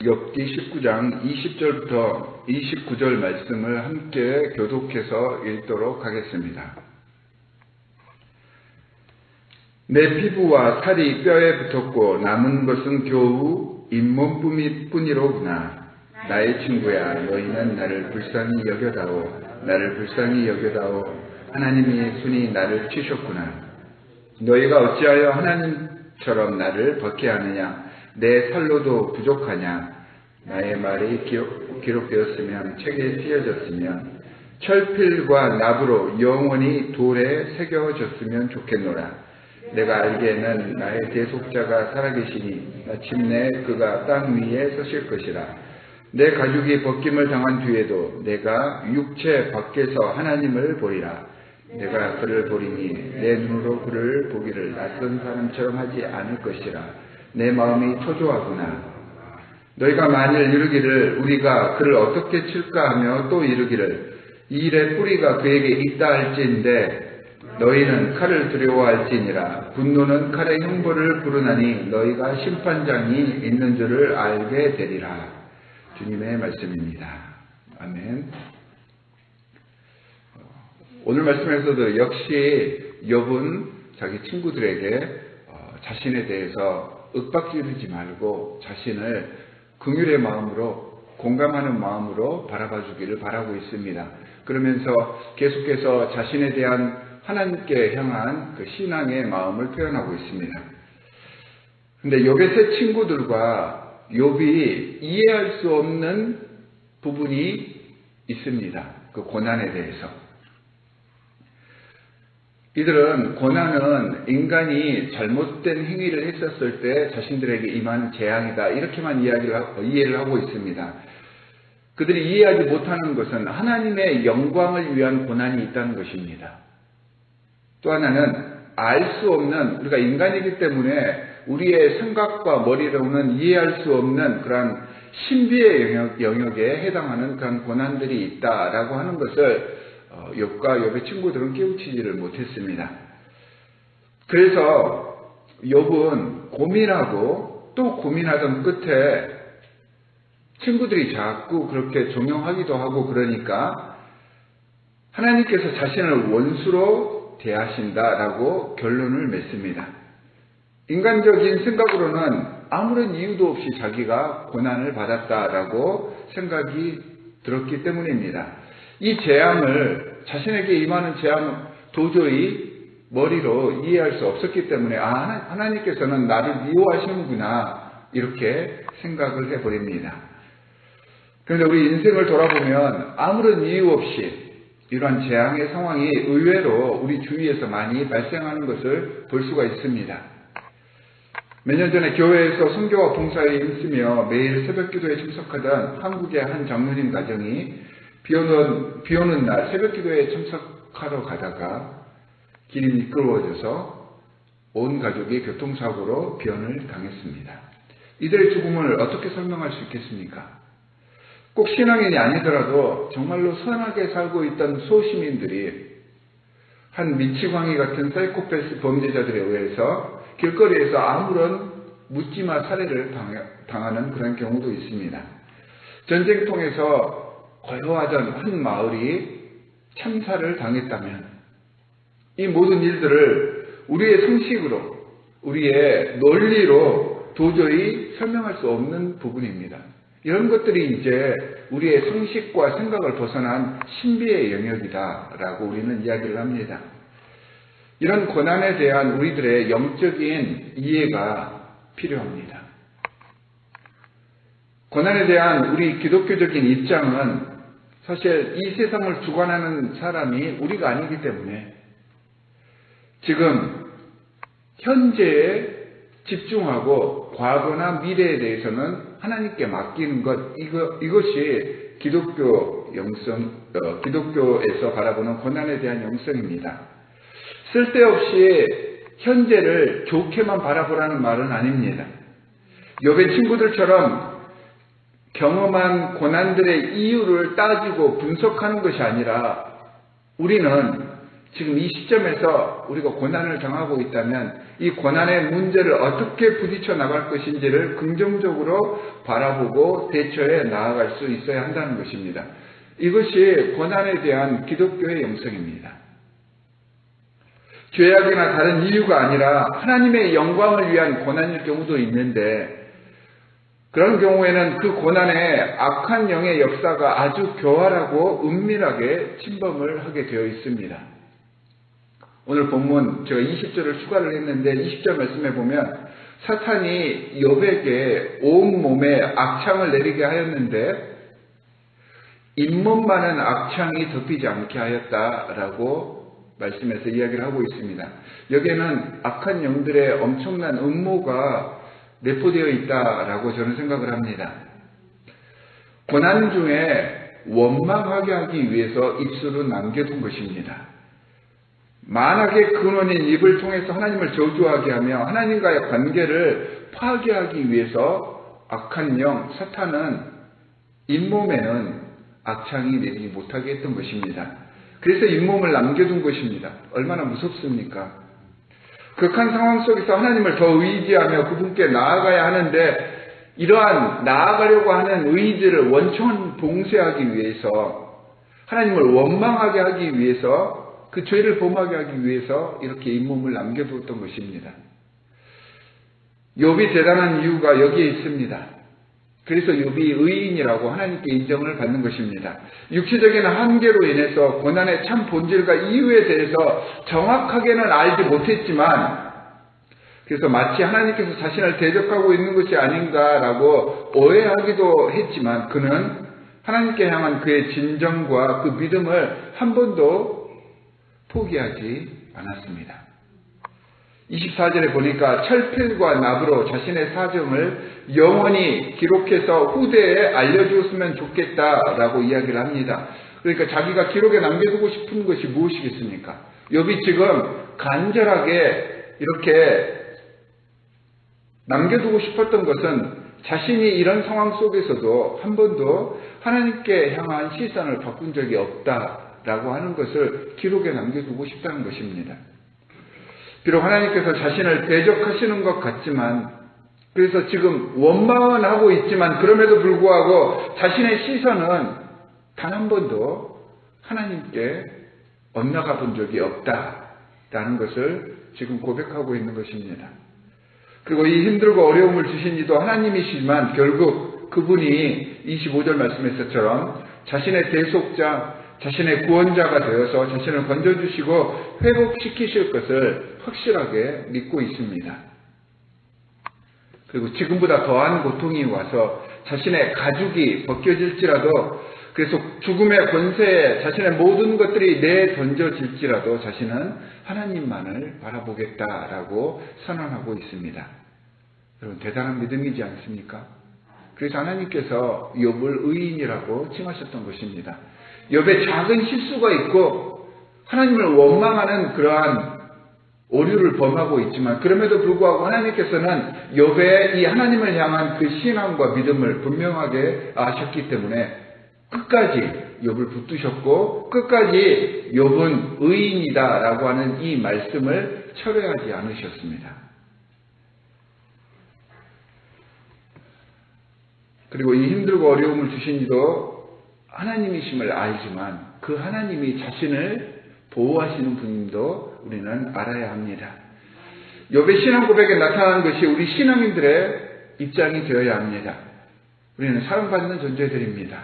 욥기 19장 20절부터 29절 말씀을 함께 교독해서 읽도록 하겠습니다. 내 피부와 살이 뼈에 붙었고 남은 것은 겨우 잇몸뿐이로구나. 나의 친구야, 너희는 나를 불쌍히 여겨다오. 나를 불쌍히 여겨다오. 하나님이 순히 나를 치셨구나. 너희가 어찌하여 하나님처럼 나를 박해하느냐. 내 살로도 부족하냐. 나의 말이 기록되었으면 책에 쓰여졌으면 철필과 납으로 영원히 돌에 새겨졌으면 좋겠노라. 내가 알기에는 나의 대속자가 살아계시니 마침내 그가 땅 위에 서실 것이라. 내 가죽이 벗김을 당한 뒤에도 내가 육체 밖에서 하나님을 보리라. 내가 그를 보리니 내 눈으로 그를 보기를 낯선 사람처럼 하지 않을 것이라. 내 마음이 초조하구나. 너희가 만일 이르기를 우리가 그를 어떻게 칠까 하며 또 이르기를 이 일의 뿌리가 그에게 있다 할지인데 너희는 칼을 두려워할지니라. 분노는 칼의 형벌을 부르나니 너희가 심판장이 있는 줄을 알게 되리라. 주님의 말씀입니다. 아멘. 오늘 말씀에서도 역시 욥은 자기 친구들에게 자신에 대해서 윽박지르지 말고 자신을 긍휼의 마음으로 공감하는 마음으로 바라봐 주기를 바라고 있습니다. 그러면서 계속해서 자신에 대한 하나님께 향한 그 신앙의 마음을 표현하고 있습니다. 근데 욥의 세 친구들과 욥이 이해할 수 없는 부분이 있습니다. 그 고난에 대해서. 이들은 고난은 인간이 잘못된 행위를 했었을 때 자신들에게 임하는 재앙이다. 이렇게만 이해를 하고 있습니다. 그들이 이해하지 못하는 것은 하나님의 영광을 위한 고난이 있다는 것입니다. 또 하나는 알 수 없는, 우리가 인간이기 때문에 우리의 생각과 머리로는 이해할 수 없는 그런 신비의 영역에 해당하는 그런 고난들이 있다라고 하는 것을 욥과 욥의 친구들은 깨우치지를 못했습니다. 그래서 욥은 고민하고 또 고민하던 끝에 친구들이 자꾸 그렇게 종용하기도 하고 그러니까 하나님께서 자신을 원수로 대하신다라고 결론을 맺습니다. 인간적인 생각으로는 아무런 이유도 없이 자기가 고난을 받았다라고 생각이 들었기 때문입니다. 이 재앙을, 자신에게 임하는 재앙을 도저히 머리로 이해할 수 없었기 때문에 하나님께서는 나를 미워하시는구나 이렇게 생각을 해버립니다. 그런데 우리 인생을 돌아보면 아무런 이유 없이 이러한 재앙의 상황이 의외로 우리 주위에서 많이 발생하는 것을 볼 수가 있습니다. 몇 년 전에 교회에서 선교와 봉사에 힘쓰며 매일 새벽 기도에 참석하던 한국의 한 장로님 가정이 비 오는 날 새벽 기도에 참석하러 가다가 길이 미끄러워져서 온 가족이 교통사고로 변을 당했습니다. 이들의 죽음을 어떻게 설명할 수 있겠습니까? 꼭 신앙인이 아니더라도 정말로 선하게 살고 있던 소시민들이 한 미치광이 같은 사이코패스 범죄자들에 의해서 길거리에서 아무런 묻지마 살해를 당하는 그런 경우도 있습니다. 전쟁통에서 고요하던 한 마을이 참사를 당했다면 이 모든 일들을 우리의 상식으로, 우리의 논리로 도저히 설명할 수 없는 부분입니다. 이런 것들이 이제 우리의 상식과 생각을 벗어난 신비의 영역이다라고 우리는 이야기를 합니다. 이런 고난에 대한 우리들의 영적인 이해가 필요합니다. 고난에 대한 우리 기독교적인 입장은 사실 이 세상을 주관하는 사람이 우리가 아니기 때문에 지금 현재에 집중하고 과거나 미래에 대해서는 하나님께 맡기는 것, 이것이 기독교에서 바라보는 고난에 대한 영성입니다. 쓸데없이 현재를 좋게만 바라보라는 말은 아닙니다. 욥의 친구들처럼 경험한 고난들의 이유를 따지고 분석하는 것이 아니라 우리는 지금 이 시점에서 우리가 고난을 당하고 있다면 이 고난의 문제를 어떻게 부딪혀 나갈 것인지를 긍정적으로 바라보고 대처해 나아갈 수 있어야 한다는 것입니다. 이것이 고난에 대한 기독교의 영성입니다. 죄악이나 다른 이유가 아니라 하나님의 영광을 위한 고난일 경우도 있는데 그런 경우에는 그 고난에 악한 영의 역사가 아주 교활하고 은밀하게 침범을 하게 되어 있습니다. 오늘 본문 제가 20절을 추가를 했는데 20절 말씀해 보면 사탄이 욥에게 온몸에 악창을 내리게 하였는데 잇몸만은 악창이 덮이지 않게 하였다라고 말씀에서 이야기를 하고 있습니다. 여기에는 악한 영들의 엄청난 음모가 내포되어 있다라고 저는 생각을 합니다. 고난 중에 원망하게 하기 위해서 입술을 남겨둔 것입니다. 만악의 근원인 입을 통해서 하나님을 저주하게 하며 하나님과의 관계를 파괴하기 위해서 악한 영, 사탄은 잇몸에는 악창이 내리지 못하게 했던 것입니다. 그래서 잇몸을 남겨둔 것입니다. 얼마나 무섭습니까? 극한 상황 속에서 하나님을 더 의지하며 그분께 나아가야 하는데 이러한 나아가려고 하는 의지를 원천 봉쇄하기 위해서 하나님을 원망하게 하기 위해서 그 죄를 범하게 하기 위해서 이렇게 잇몸을 남겨두었던 것입니다. 욥이 대단한 이유가 여기에 있습니다. 그래서 욥이 의인이라고 하나님께 인정을 받는 것입니다. 육체적인 한계로 인해서 고난의 참 본질과 이유에 대해서 정확하게는 알지 못했지만 그래서 마치 하나님께서 자신을 대적하고 있는 것이 아닌가라고 오해하기도 했지만 그는 하나님께 향한 그의 진정과 그 믿음을 한 번도 포기하지 않았습니다. 24절에 보니까 철필과 납으로 자신의 사정을 영원히 기록해서 후대에 알려주었으면 좋겠다라고 이야기를 합니다. 그러니까 자기가 기록에 남겨두고 싶은 것이 무엇이겠습니까? 욥이 지금 간절하게 이렇게 남겨두고 싶었던 것은 자신이 이런 상황 속에서도 한 번도 하나님께 향한 시선을 바꾼 적이 없다라고 하는 것을 기록에 남겨두고 싶다는 것입니다. 비록 하나님께서 자신을 대적하시는 것 같지만 그래서 지금 원망은 하고 있지만 그럼에도 불구하고 자신의 시선은 단 한 번도 하나님께 엇나가 본 적이 없다라는 것을 지금 고백하고 있는 것입니다. 그리고 이 힘들고 어려움을 주신 이도 하나님이시지만 결국 그분이 25절 말씀에서처럼 자신의 대속자, 자신의 구원자가 되어서 자신을 건져주시고 회복시키실 것을 확실하게 믿고 있습니다. 그리고 지금보다 더한 고통이 와서 자신의 가죽이 벗겨질지라도 그래서 죽음의 권세에 자신의 모든 것들이 내던져질지라도 자신은 하나님만을 바라보겠다라고 선언하고 있습니다. 여러분 대단한 믿음이지 않습니까? 그래서 하나님께서 욥을 의인이라고 칭하셨던 것입니다. 욥의 작은 실수가 있고 하나님을 원망하는 그러한 오류를 범하고 있지만 그럼에도 불구하고 하나님께서는 욥의 이 하나님을 향한 그 신앙과 믿음을 분명하게 아셨기 때문에 끝까지 욥을 붙드셨고 끝까지 욥은 의인이다라고 하는 이 말씀을 철회하지 않으셨습니다. 그리고 이 힘들고 어려움을 주신 이도 하나님이심을 알지만 그 하나님이 자신을 보호하시는 분임도 우리는 알아야 합니다. 욥의 신앙 고백에 나타나는 것이 우리 신앙인들의 입장이 되어야 합니다. 우리는 사랑받는 존재들입니다.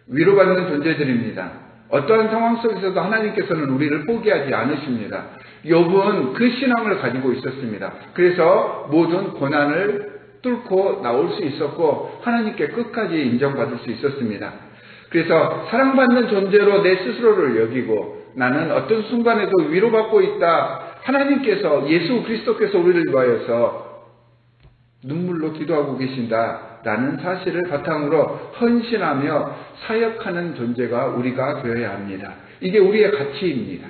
위로받는 존재들입니다. 어떠한 상황 속에서도 하나님께서는 우리를 포기하지 않으십니다. 욥은 그 신앙을 가지고 있었습니다. 그래서 모든 고난을 뚫고 나올 수 있었고 하나님께 끝까지 인정받을 수 있었습니다. 그래서 사랑받는 존재로 내 스스로를 여기고 나는 어떤 순간에도 위로받고 있다. 하나님께서 예수 그리스도께서 우리를 위하여서 눈물로 기도하고 계신다라는 사실을 바탕으로 헌신하며 사역하는 존재가 우리가 되어야 합니다. 이게 우리의 가치입니다.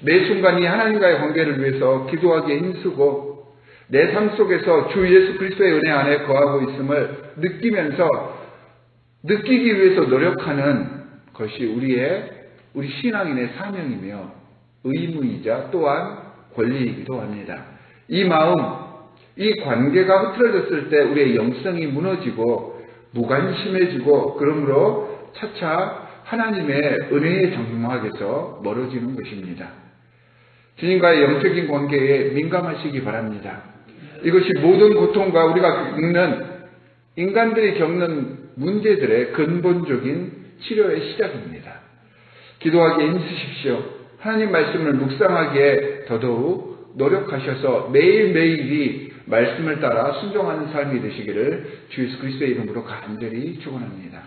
매 순간이 하나님과의 관계를 위해서 기도하기에 힘쓰고 내 삶 속에서 주 예수 그리스도의 은혜 안에 거하고 있음을 느끼기 위해서 노력하는 것이 우리 신앙인의 사명이며 의무이자 또한 권리이기도 합니다. 이 마음, 이 관계가 흐트러졌을 때 우리의 영성이 무너지고 무관심해지고 그러므로 차차 하나님의 은혜의 장막에서 멀어지는 것입니다. 주님과의 영적인 관계에 민감하시기 바랍니다. 이것이 모든 고통과 우리가 겪는 인간들이 겪는 문제들의 근본적인 치료의 시작입니다. 기도하기에 힘쓰십시오. 하나님 말씀을 묵상하기에 더더욱 노력하셔서 매일매일이 말씀을 따라 순종하는 삶이 되시기를 주 예수 그리스도의 이름으로 간절히 축원합니다.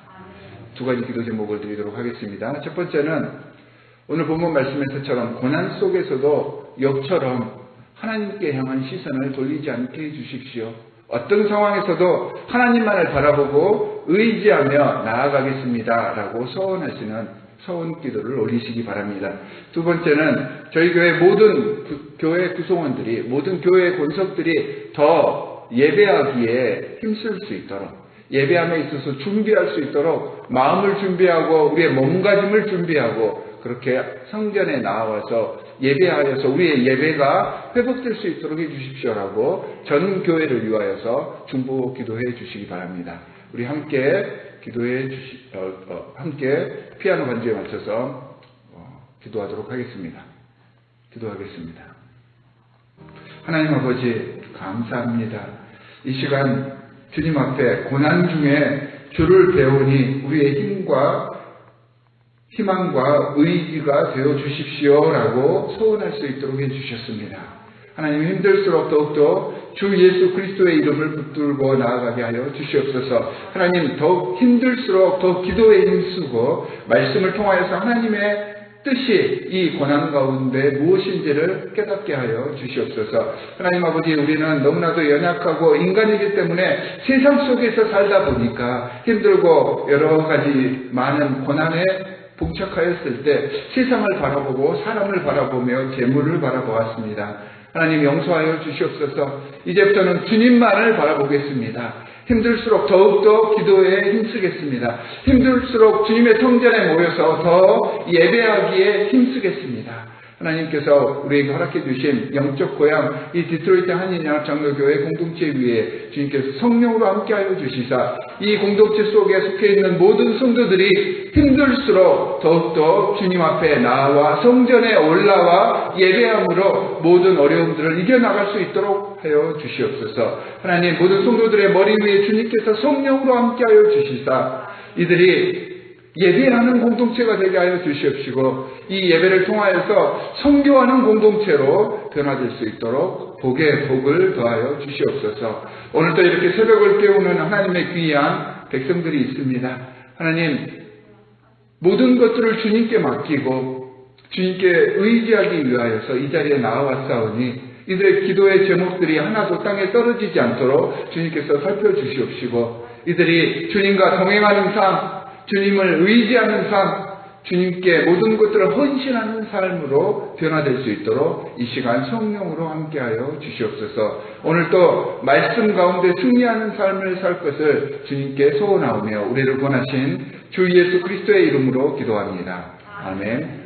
두 가지 기도 제목을 드리도록 하겠습니다. 첫 번째는 오늘 본문 말씀에서처럼 고난 속에서도 욥처럼 하나님께 향한 시선을 돌리지 않게 해주십시오. 어떤 상황에서도 하나님만을 바라보고 의지하며 나아가겠습니다 라고 서원하시는 서원 기도를 올리시기 바랍니다. 두 번째는 저희 교회 모든 교회 구성원들이, 모든 교회 권석들이 더 예배하기에 힘쓸 수 있도록, 예배함에 있어서 준비할 수 있도록 마음을 준비하고 우리의 몸가짐을 준비하고 그렇게 성전에 나와서 예배하여서 우리의 예배가 회복될 수 있도록 해주십시오라고 전 교회를 위하여서 중보 기도해 주시기 바랍니다. 우리 함께 함께 피아노 반주에 맞춰서 기도하도록 하겠습니다. 기도하겠습니다. 하나님 아버지 감사합니다. 이 시간 주님 앞에 고난 중에 주를 배우니 우리의 힘과 희망과 의지가 되어 주십시오라고 소원할 수 있도록 해주셨습니다. 하나님 힘들수록 더욱더 주 예수 그리스도의 이름을 붙들고 나아가게 하여 주시옵소서. 하나님 더욱 힘들수록 더 기도에 힘쓰고 말씀을 통하여서 하나님의 뜻이 이 고난 가운데 무엇인지를 깨닫게 하여 주시옵소서. 하나님 아버지 우리는 너무나도 연약하고 인간이기 때문에 세상 속에서 살다 보니까 힘들고 여러 가지 많은 고난에 봉착하였을 때 세상을 바라보고 사람을 바라보며 재물을 바라보았습니다. 하나님 용서하여 주시옵소서. 이제부터는 주님만을 바라보겠습니다. 힘들수록 더욱더 기도에 힘쓰겠습니다. 힘들수록 주님의 성전에 모여서 더 예배하기에 힘쓰겠습니다. 하나님께서 우리에게 허락해 주신 영적 고향 이 디트로이트 한인연합장로교회 공동체 위에 주님께서 성령으로 함께하여 주시사 이 공동체 속에 속해 있는 모든 성도들이 힘들수록 더욱더 주님 앞에 나와 성전에 올라와 예배함으로 모든 어려움들을 이겨나갈 수 있도록 하여 주시옵소서. 하나님 모든 성도들의 머리 위에 주님께서 성령으로 함께하여 주시사 이들이 예배하는 공동체가 되게 하여 주시옵시고 이 예배를 통하여서 선교하는 공동체로 변화될 수 있도록 복에 복을 더하여 주시옵소서. 오늘도 이렇게 새벽을 깨우는 하나님의 귀한 백성들이 있습니다. 하나님 모든 것들을 주님께 맡기고 주님께 의지하기 위하여서 이 자리에 나와왔사오니 이들의 기도의 제목들이 하나도 땅에 떨어지지 않도록 주님께서 살펴주시옵시고 이들이 주님과 동행하는 삶, 주님을 의지하는 삶, 주님께 모든 것들을 헌신하는 삶으로 변화될 수 있도록 이 시간 성령으로 함께하여 주시옵소서. 오늘도 말씀 가운데 승리하는 삶을 살 것을 주님께 소원하오며 우리를 권하신 주 예수 그리스도의 이름으로 기도합니다. 아멘.